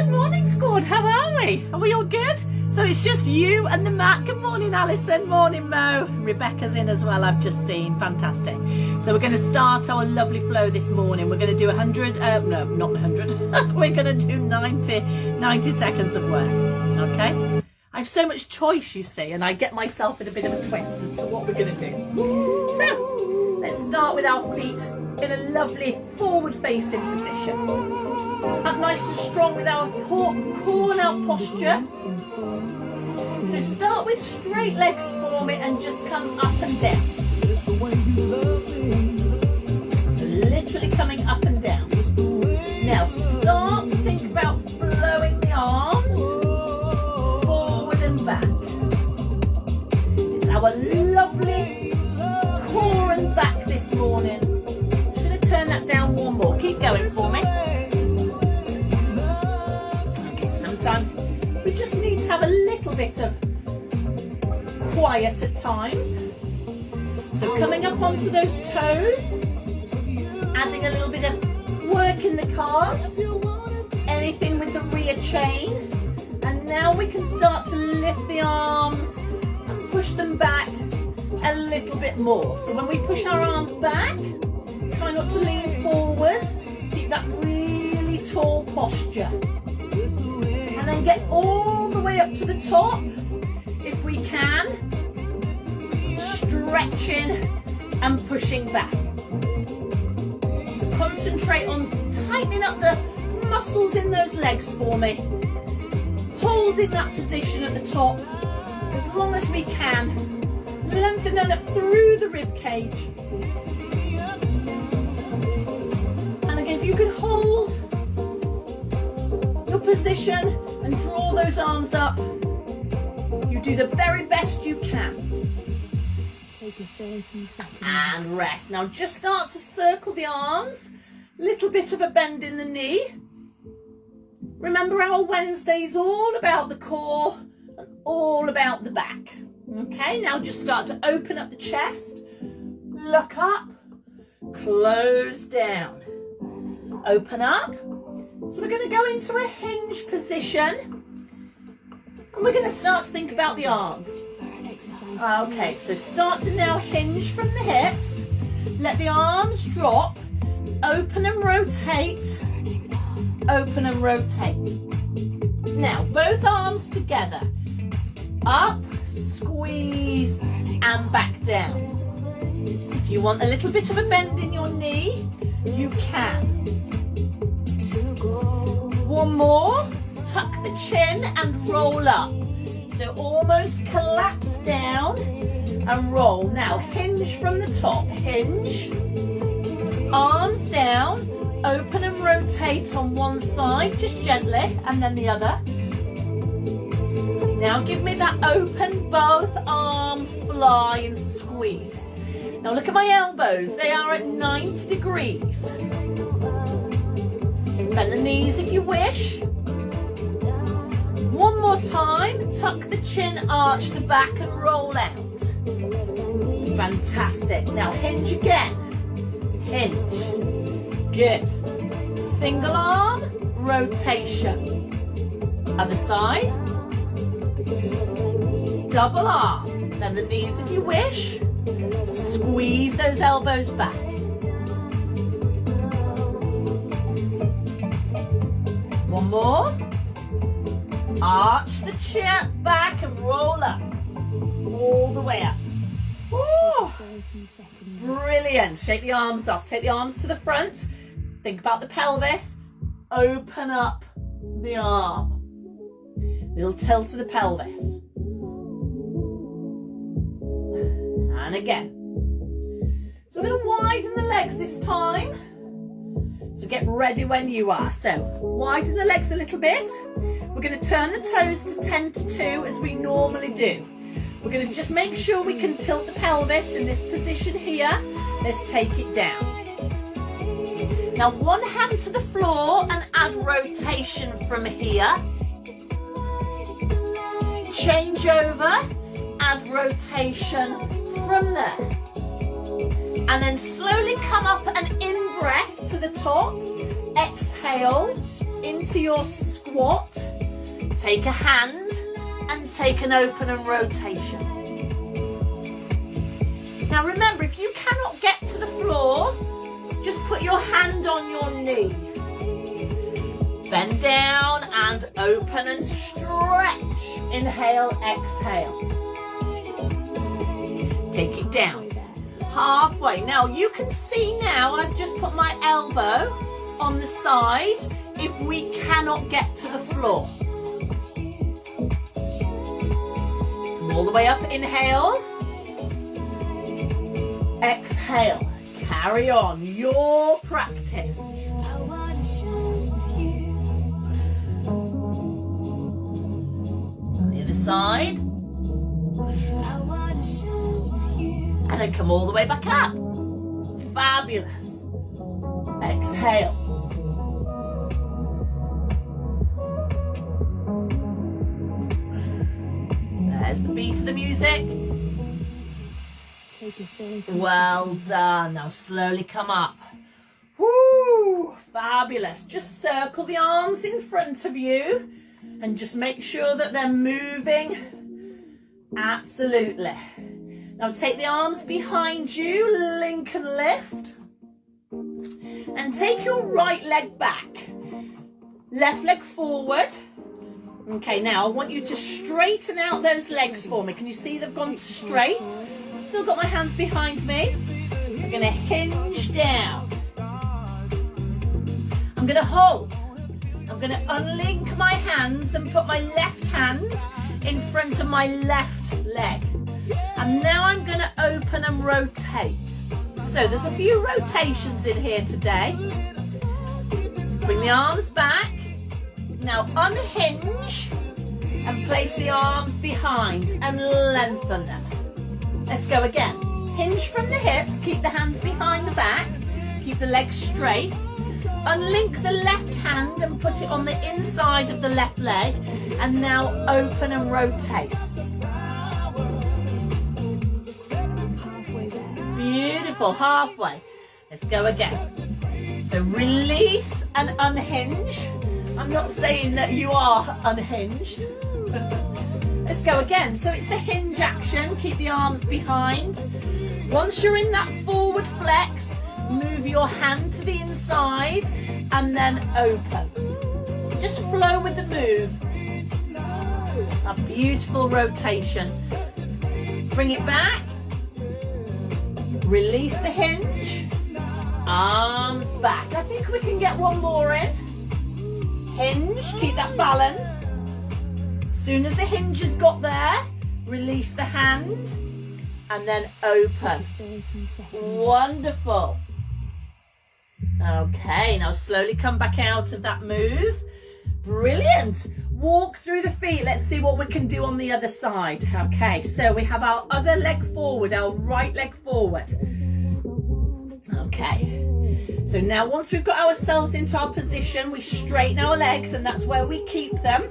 Good morning, squad. How are we? Are we all good? So it's just you and the mat. Good morning, Alison. Morning, Mo. Rebecca's in as well, I've just seen. Fantastic. So we're going to start our lovely flow this morning. We're going to do 100, no, not 100. We're going to do 90 seconds of work. Okay? I have so much choice, you see, and I get myself in a bit of a twist as to what we're going to do. So let's start with our feet in a lovely forward-facing position. Up nice and strong with our core now posture. So start with straight legs for me and just come up and down. So literally coming up and down. Now start to think about flowing the arms forward and back. It's our lovely core and back this morning. I'm going to turn that down one more. Keep going for me. Okay, sometimes we just need to have a little bit of quiet at times. So coming up onto those toes, adding a little bit of work in the calves, anything with the rear chain. And now we can start to lift the arms and push them back a little bit more. So when we push our arms back, try not to lean forward, keep that really tall posture. And then get all the way up to the top, if we can, stretching and pushing back. So concentrate on tightening up the muscles in those legs for me. Holding that position at the top as long as we can. Lengthening up through the rib cage. And again, if you can hold your position and draw those arms up, you do the very best you can. Take a 30 seconds. And rest. Now just start to circle the arms. Little bit of a bend in the knee. Remember, our Wednesday's all about the core and all about the back. Okay, now just start to open up the chest. Look up. Close down. Open up. So we're going to go into a hinge position. And we're going to start to think about the arms. Okay, so start to now hinge from the hips. Let the arms drop. Open and rotate. Open and rotate. Now, both arms together. Up, squeeze, and back down. If you want a little bit of a bend in your knee, you can. One more. Tuck the chin and roll up. So almost collapse down and roll. Now hinge from the top. Hinge. Arms down. Open and rotate on one side, just gently, and then the other. Now give me that open, both arm fly and squeeze. Now look at my elbows. They are at 90 degrees. Bend the knees if you wish. One more time, tuck the chin, arch the back and roll out. Fantastic. Now hinge again. Hinge. Good. Single arm, rotation. Other side. Double arm. Bend the knees if you wish. Squeeze those elbows back. One more. Arch the chin back and roll up. All the way up. Ooh, brilliant. Shake the arms off. Take the arms to the front. Think about the pelvis. Open up the arm. Little tilt to the pelvis. And again. So we're going to widen the legs this time. So get ready when you are. So widen the legs a little bit. We're going to turn the toes to 10 to 2 as we normally do. We're going to just make sure we can tilt the pelvis in this position here. Let's take it down. Now one hand to the floor and add rotation from here. Change over, add rotation from there. And then slowly come up and in breath to the top. Exhale into your squeeze. squat, take a hand, and take an open and rotation. Now remember, if you cannot get to the floor, just put your hand on your knee. Bend down and open and stretch. Inhale, exhale. Take it down. Halfway. Now you can see now I've just put my elbow on the side if we cannot get to the floor. So all the way up, inhale. Exhale. Carry on your practice. On the other side. And then come all the way back up. Fabulous. Exhale. There's the beat of the music. Well done. Now slowly come up. Woo! Fabulous. Just circle the arms in front of you and just make sure that they're moving. Absolutely. Now take the arms behind you, link and lift. And take your right leg back. Left leg forward. Okay, now I want you to straighten out those legs for me. Can you see they've gone straight? Still got my hands behind me. I'm going to hinge down. I'm going to hold. I'm going to unlink my hands and put my left hand in front of my left leg. And now I'm going to open and rotate. So there's a few rotations in here today. Bring the arms back. Now unhinge and place the arms behind and lengthen them. Let's go again. Hinge from the hips, keep the hands behind the back, keep the legs straight. Unlink the left hand and put it on the inside of the left leg. And now open and rotate. Beautiful, halfway. Let's go again. So release and unhinge. I'm not saying that you are unhinged. Let's go again. So it's the hinge action. Keep the arms behind. Once you're in that forward flex, move your hand to the inside and then open. Just flow with the move. A beautiful rotation. Bring it back. Release the hinge. Arms back. I think we can get one more in. Hinge, keep that balance. Soon as the hinge has got there, release the hand and then open. Wonderful. Okay, now slowly come back out of that move. Brilliant. Walk through the feet. Let's see what we can do on the other side. Okay, so we have our other leg forward, our right leg forward. Okay. So now once we've got ourselves into our position, we straighten our legs and that's where we keep them.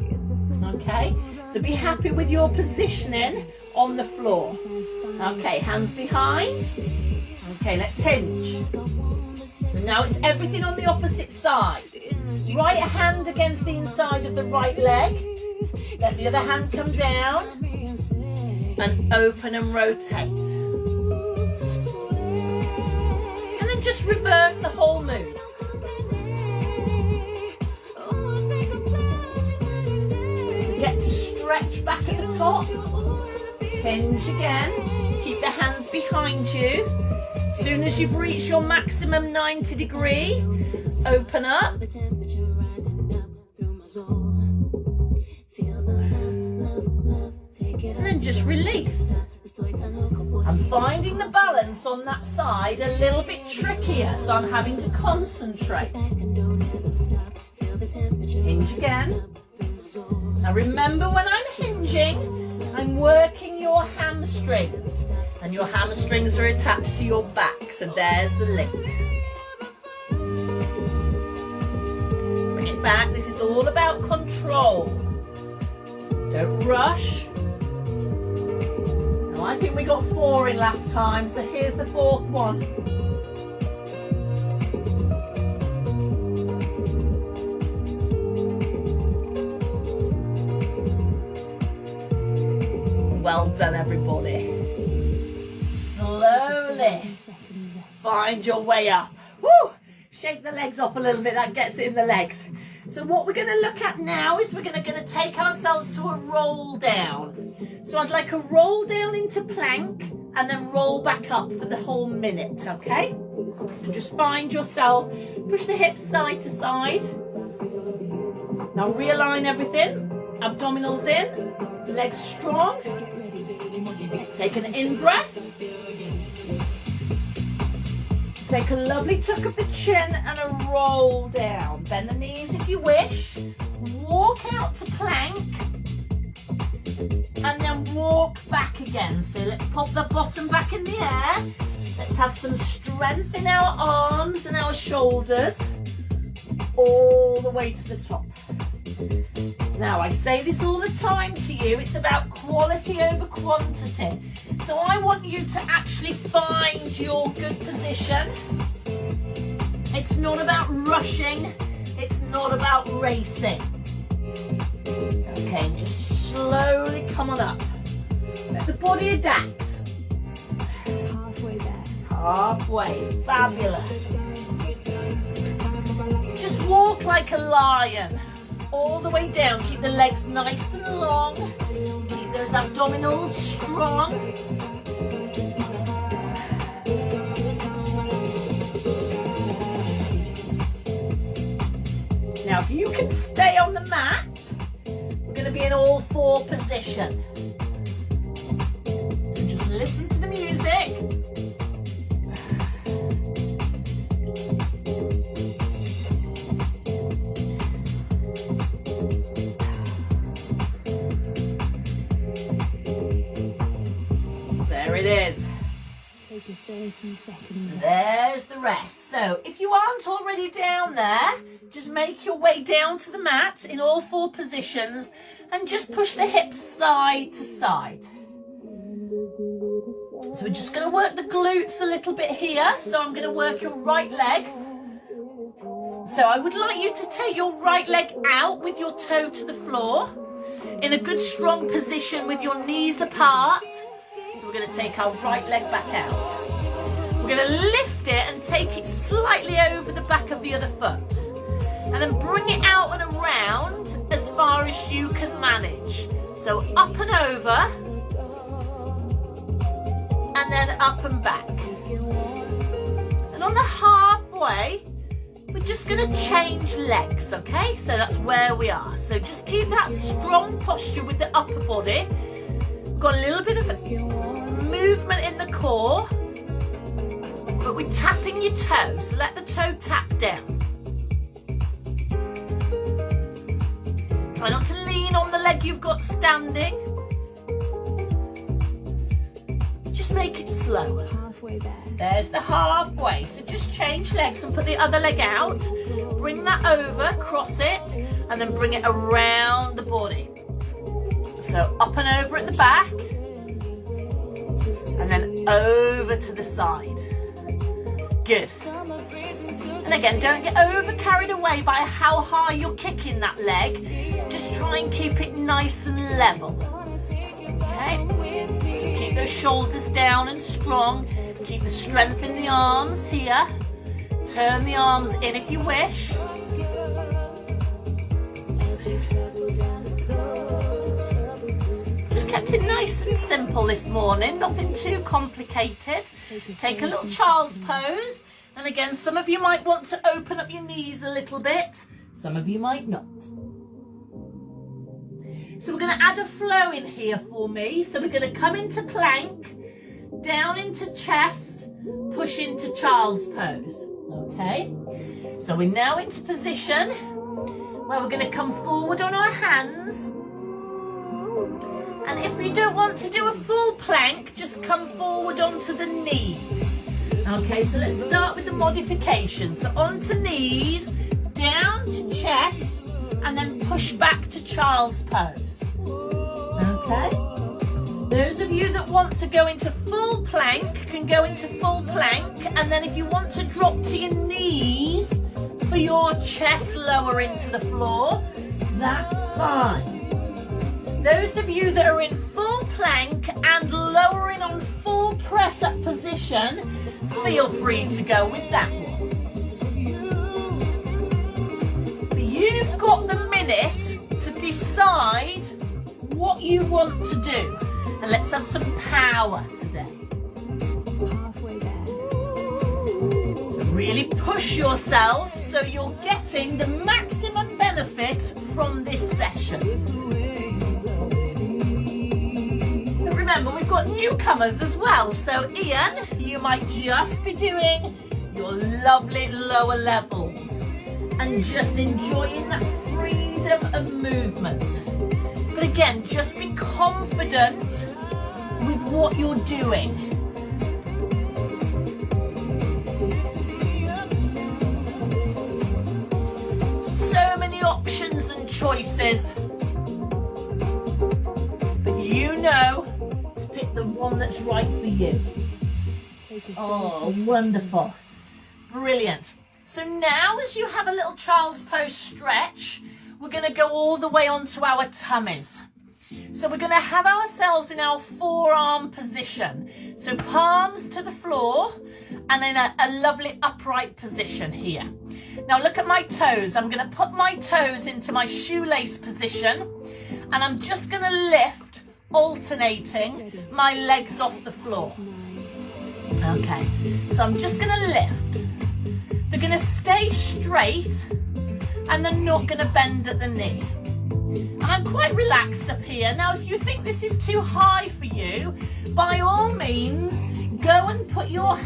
Okay, so be happy with your positioning on the floor. Okay, hands behind. Okay, let's hinge. So now it's everything on the opposite side. Right hand against the inside of the right leg. Let the other hand come down. And open and rotate. And then just reverse the whole move. Get to stretch back at the top. Hinge again. Keep the hands behind you. As soon as you've reached your maximum 90 degree, open up. And then just release. I'm finding the balance on that side a little bit trickier, so I'm having to concentrate. Hinge again. Now remember, when I'm hinging, I'm working your hamstrings, and your hamstrings are attached to your back, so there's the link. Bring it back. This is all about control. Don't rush. Now I think we got 4 in last time, so here's the 4th one. Well done, everybody. Slowly find your way up. Woo! Shake the legs off a little bit, that gets it in the legs. So what we're going to look at now is we're going to take ourselves to a roll down. So I'd like a roll down into plank and then roll back up for the whole minute, okay? So just find yourself, push the hips side to side. Now realign everything, abdominals in, legs strong. Take an in-breath. Take a lovely tuck of the chin and a roll down. Bend the knees if you wish. Walk out to plank. And then walk back again. So let's pop the bottom back in the air. Let's have some strength in our arms and our shoulders. All the way to the top. Now, I say this all the time to you, it's about quality over quantity. So I want you to actually find your good position. It's not about rushing, it's not about racing. Okay, just slowly come on up. Let the body adapt. Halfway there. Halfway, fabulous. Just walk like a lion. All the way down, keep the legs nice and long, keep those abdominals strong. Now if you can stay on the mat, we're going to be in all four position. So just listen to the music. It is. Take a 30-second rest. There's the rest. So if you aren't already down there, just make your way down to the mat in all four positions and just push the hips side to side. So we're just going to work the glutes a little bit here. So I'm going to work your right leg. So I would like you to take your right leg out with your toe to the floor in a good strong position with your knees apart. So we're going to take our right leg back out. We're going to lift it and take it slightly over the back of the other foot. And then bring it out and around as far as you can manage. So up and over. And then up and back. And on the halfway, we're just going to change legs, okay? So that's where we are. So just keep that strong posture with the upper body. Got a little bit of movement in the core, but we're tapping your toe, so let the toe tap down. Try not to lean on the leg you've got standing. Just make it slower. Halfway there. There's the halfway, so just change legs and put the other leg out. Bring that over, cross it, and then bring it around the body. So up and over at the back, and then over to the side. Good. And again, don't get over carried away by how high you're kicking that leg. Just try and keep it nice and level. Okay? So keep those shoulders down and strong. Keep the strength in the arms here. Turn the arms in if you wish. Kept it nice and simple this morning, nothing too complicated. Take a little child's pose, and again, some of you might want to open up your knees a little bit, some of you might not. So we're going to add a flow in here for me. So we're going to come into plank, down into chest, push into child's pose. Okay, so we're now into position where we're going to come forward on our hands. And if you don't want to do a full plank, just come forward onto the knees. Okay, so let's start with the modification. So onto knees, down to chest, and then push back to child's pose. Okay? Those of you that want to go into full plank can go into full plank, and then if you want to drop to your knees for your chest lower into the floor, that's fine. Those of you that are in full plank and lowering on full press up position, feel free to go with that one. But you've got the minute to decide what you want to do. And let's have some power today. Halfway there. So really push yourself so you're getting the maximum benefit from this session. And remember, we've got newcomers as well. So Ian, you might just be doing your lovely lower levels and just enjoying that freedom of movement. But again, just be confident with what you're doing. So many options and choices, but you know to pick the one that's right for you. Oh, wonderful. Brilliant. So now as you have a little child's pose stretch, we're going to go all the way onto our tummies. So we're going to have ourselves in our forearm position. So palms to the floor and in a lovely upright position here. Now look at my toes. I'm going to put my toes into my shoelace position and I'm just going to lift, alternating my legs off the floor. Okay, so I'm just going to lift. They're going to stay straight and they're not going to bend at the knee. And I'm quite relaxed up here. Now, if you think this is too high for you, by all means, go and put your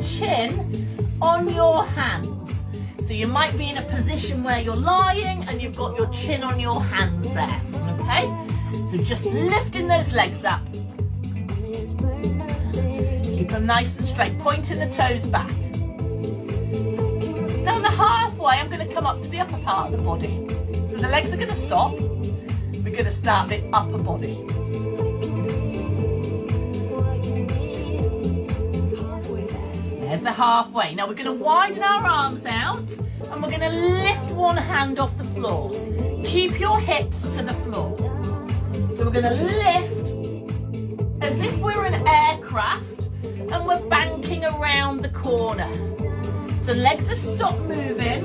chin on your hands. So you might be in a position where you're lying and you've got your chin on your hands there, okay? So just lifting those legs up. Keep them nice and straight, pointing the toes back. Now on the halfway, I'm going to come up to the upper part of the body. So the legs are going to stop. We're going to start the upper body. There's the halfway. Now we're going to widen our arms out and we're going to lift one hand off the floor. Keep your hips to the floor. So we're going to lift as if we're an aircraft and we're banking around the corner. So legs have stopped moving.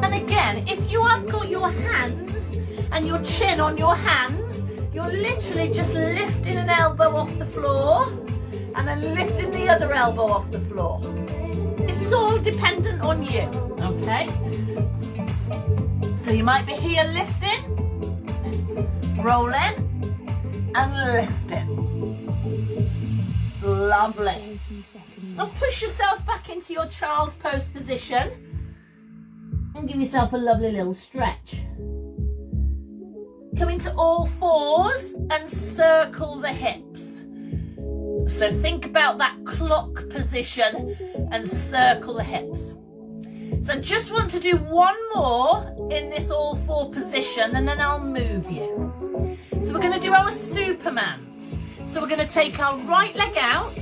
And again, if you have got your hands and your chin on your hands, you're literally just lifting an elbow off the floor and then lifting the other elbow off the floor. This is all dependent on you, okay? So you might be here lifting, rolling and lifting. Lovely. Now push yourself back into your child's pose position and give yourself a lovely little stretch. Come into all fours and circle the hips. So think about that clock position and circle the hips. So I just want to do one more in this all four position and then I'll move you. So we're going to do our Supermans. So we're going to take our right leg out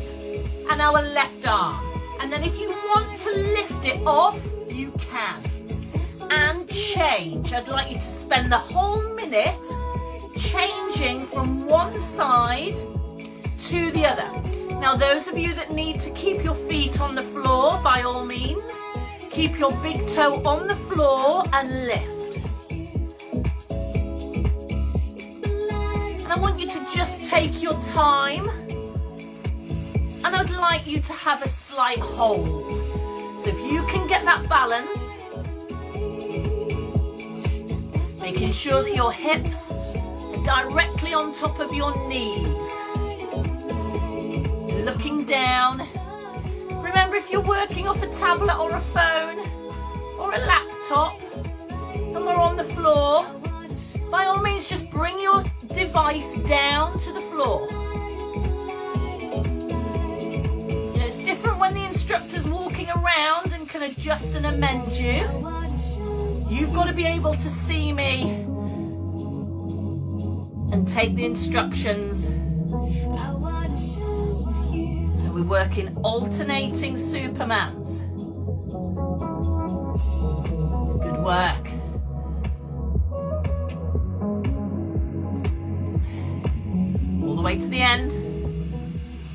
and our left arm. And then if you want to lift it off, you can. And change. I'd like you to spend the whole minute changing from one side to the other. Now those of you that need to keep your feet on the floor, by all means, keep your big toe on the floor and lift. And I want you to just take your time and I'd like you to have a slight hold. So if you can get that balance, making sure that your hips are directly on top of your knees. Looking down. Remember, if you're working off a tablet or a phone or a laptop and we're on the floor, by all means just bring your device down to the floor. You know, it's different when the instructor's walking around and can adjust and amend you. You've got to be able to see me and take the instructions. So we work in alternating Supermans. Good work. way to the end.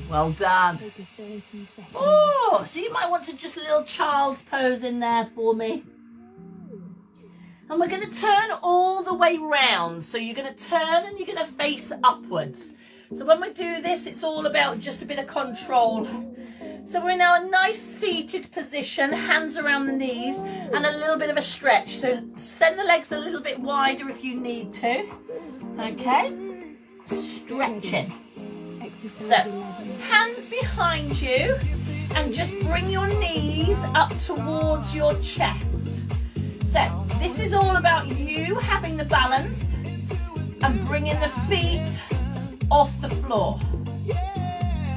Well done. Take a 30 seconds. Oh, so you might want to just a little child's pose in there for me. And we're going to turn all the way round. So you're going to turn and you're going to face upwards. So when we do this, it's all about just a bit of control. So we're in our nice seated position, hands around the knees, and a little bit of a stretch. So send the legs a little bit wider if you need to. Okay, stretching. So hands behind you, and just bring your knees up towards your chest. So this is all about you having the balance and bringing the feet off the floor.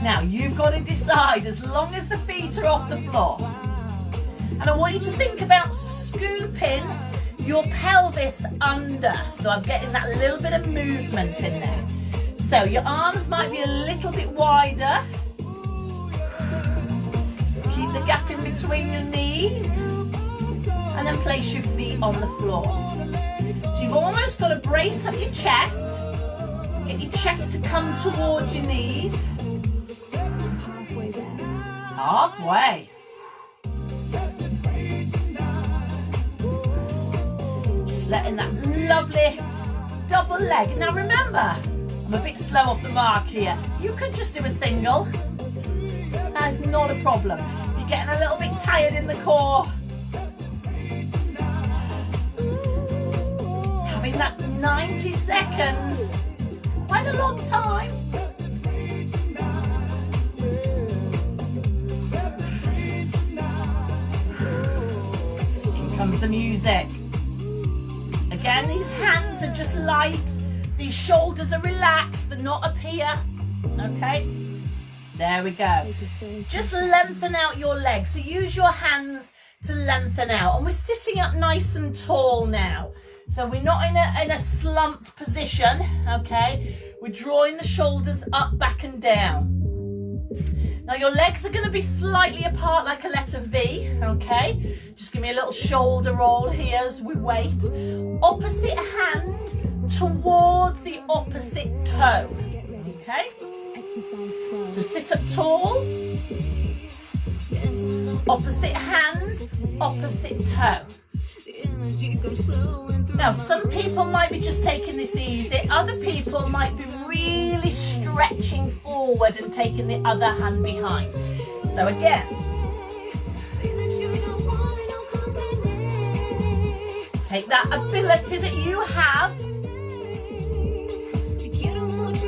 Now you've got to decide, as long as the feet are off the floor. And I want you to think about scooping your pelvis under. So I'm getting that little bit of movement in there. So your arms might be a little bit wider. Keep the gap in between your knees. And then place your feet on the floor. So you've almost got to brace up your chest. Get your chest to come towards your knees. Halfway there. Halfway. Just letting that lovely double leg. Now remember, I'm a bit slow off the mark here. You could just do a single. That is not a problem. You're getting a little bit tired in the core. Having that 90 seconds. It's quite a long time. In comes the music. Again, these hands are just light. These shoulders are relaxed, they're not up here. Okay, there we go. Just lengthen out your legs. So use your hands to lengthen out. And we're sitting up nice and tall now. So we're not in a slumped position, okay? We're drawing the shoulders up, back and down. Now your legs are going to be slightly apart like a letter V, okay? Just give me a little shoulder roll here as we wait. Opposite hand towards the opposite toe. Okay? Exercise 12. So sit up tall. Opposite hand, opposite toe. Now some people might be just taking this easy. Other people might be really stretching forward and taking the other hand behind. So again, take that ability that you have.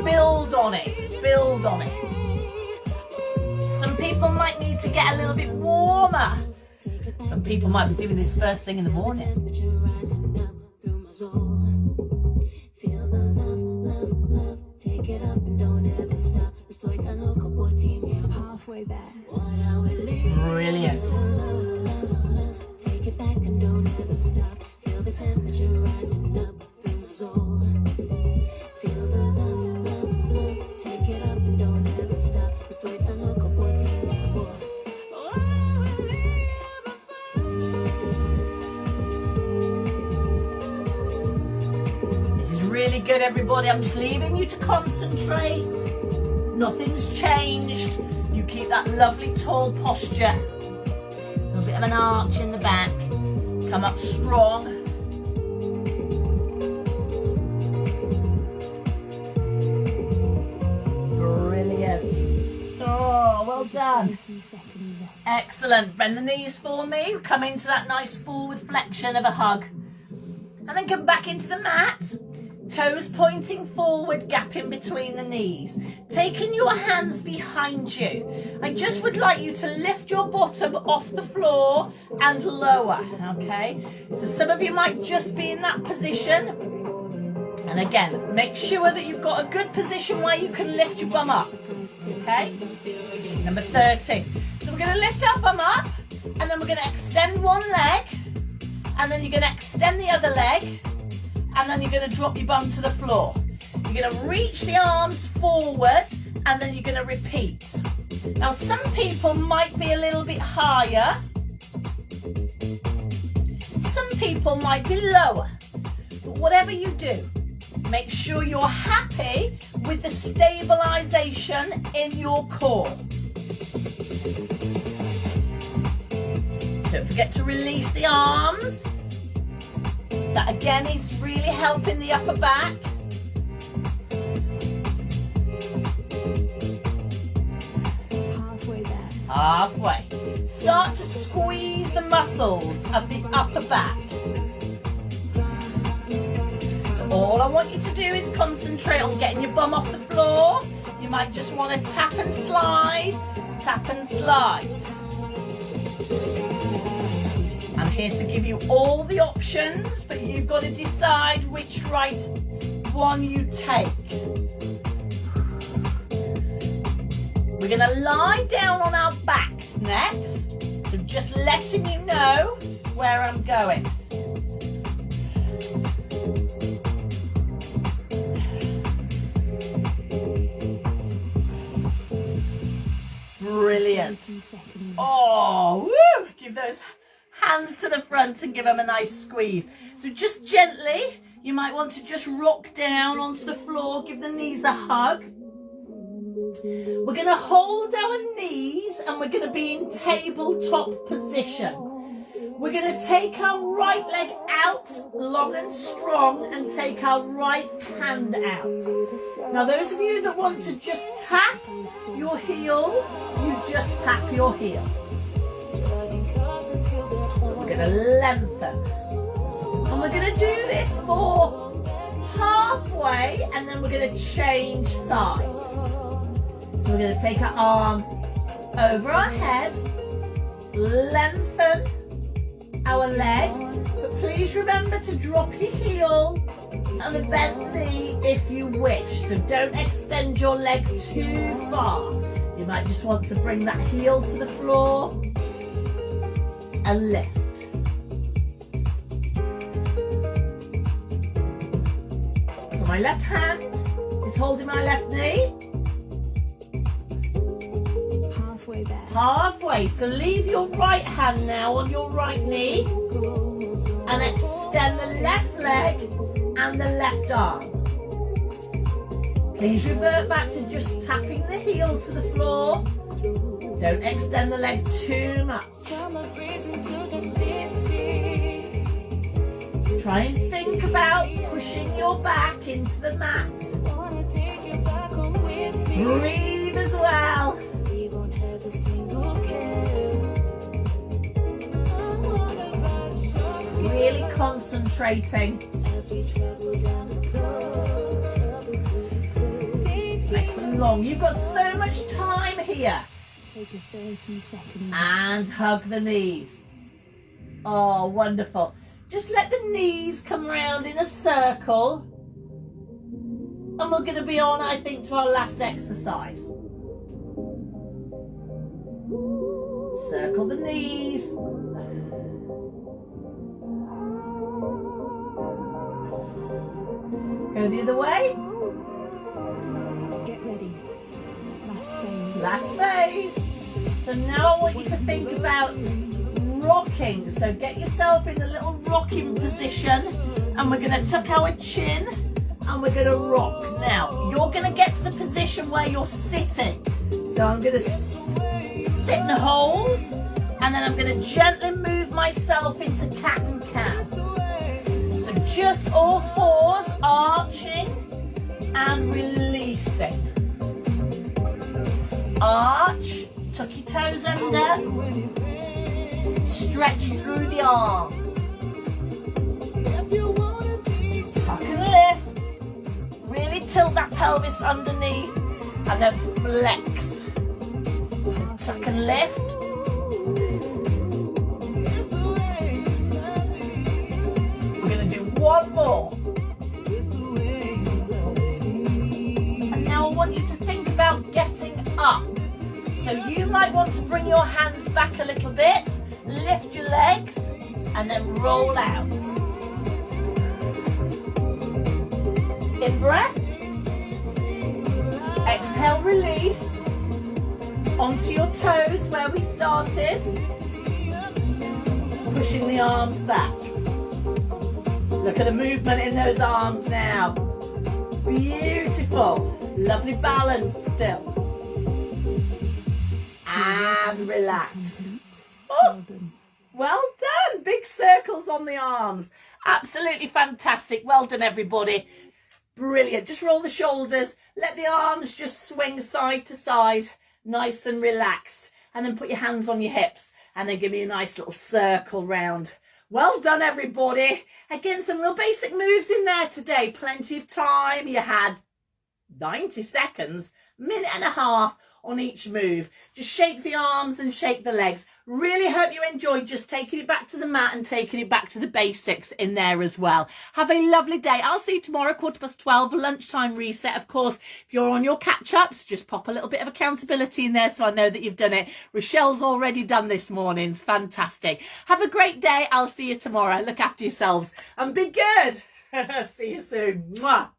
Build on it, build on it. Some people might need to get a little bit warmer. Some people might be doing this first thing in the morning. Halfway there. Brilliant. Take it back and don't ever stop. Feel the temperature rising up through my soul. Feel the love, love, love. Take it up and don't ever stop. Estoy tan loco por ti, mi amor. This is really good, everybody. I'm just leaving you to concentrate. Nothing's changed. You keep that lovely tall posture. A little bit of an arch in the back. Come up strong. Brilliant. Oh, well done. 30 seconds rest. Excellent. Bend the knees for me. Come into that nice forward flexion of a hug. And then come back into the mat. Toes pointing forward, gap in between the knees. Taking your hands behind you. I just would like you to lift your bottom off the floor and lower, okay? So some of you might just be in that position. And again, make sure that you've got a good position where you can lift your bum up, okay? Number 30. So we're going to lift our bum up, and then we're going to extend one leg, and then you're going to extend the other leg, and then you're going to drop your bum to the floor. You're going to reach the arms forward, and then you're going to repeat. Now some people might be a little bit higher. Some people might be lower. But whatever you do, make sure you're happy with the stabilization in your core. Don't forget to release the arms. That again is really helping the upper back. Halfway there. Halfway. Start to squeeze the muscles of the upper back. So all I want you to do is concentrate on getting your bum off the floor. You might just want to tap and slide, tap and slide. I'm here to give you all the options, but you've got to decide which right one you take. We're going to lie down on our backs next, so just letting you know where I'm going. Brilliant. Oh, woo! Give those hands to the front and give them a nice squeeze. So just gently, you might want to just rock down onto the floor, give the knees a hug. We're going to hold our knees and we're going to be in tabletop position. We're going to take our right leg out, long and strong, and take our right hand out. Now those of you that want to just tap your heel, you just tap your heel. We're going to lengthen. And we're going to do this for halfway, and then we're going to change sides. So we're going to take our arm over our head, lengthen our leg, but please remember to drop your heel and a bent knee if you wish. So don't extend your leg too far. You might just want to bring that heel to the floor and lift. So my left hand is holding my left knee. Halfway there. Halfway. So leave your right hand now on your right knee and extend the left leg and the left arm. Please revert back to just tapping the heel to the floor. Don't extend the leg too much. Try and think about pushing your back into the mat. Breathe as well. Really concentrating. Nice and long. You've got so much time here. Take a 30-second. And hug the knees. Oh, wonderful. Just let the knees come round in a circle. And we're going to be on, I think, to our last exercise. Circle the knees. Go the other way. Get ready. Last phase. Last phase. So now I want you to think about rocking. So get yourself in a little rocking position, and we're going to tuck our chin and we're going to rock. Now you're going to get to the position where you're sitting. So I'm going to sit and hold, and then I'm going to gently move myself into cat and cow. So just all fours, arching and releasing. Arch, tuck your toes under, stretch through the arms. Tuck and lift. Really tilt that pelvis underneath and then flex. So tuck and lift. We're going to do one more. And now I want you to think about getting up. So you might want to bring your hands back a little bit, lift your legs, and then roll out. In breath. Exhale, release. Onto your toes where we started. Pushing the arms back. Look at the movement in those arms now. Beautiful. Lovely balance still. And relax. Oh, well done. Big circles on the arms. Absolutely fantastic. Well done, everybody. Brilliant. Just roll the shoulders. Let the arms just swing side to side. Nice and relaxed. And then put your hands on your hips. And then give me a nice little circle round. Well done, everybody. Again, some real basic moves in there today. Plenty of time. You had 90 seconds, minute and a half on each move. Just shake the arms and shake the legs. Really hope you enjoyed just taking it back to the mat and taking it back to the basics in there as well. Have a lovely day. I'll see you tomorrow, 12:15, lunchtime reset. Of course, if you're on your catch-ups, just pop a little bit of accountability in there so I know that you've done it. Rochelle's already done this morning. It's fantastic. Have a great day. I'll see you tomorrow. Look after yourselves and be good. See you soon. Mwah.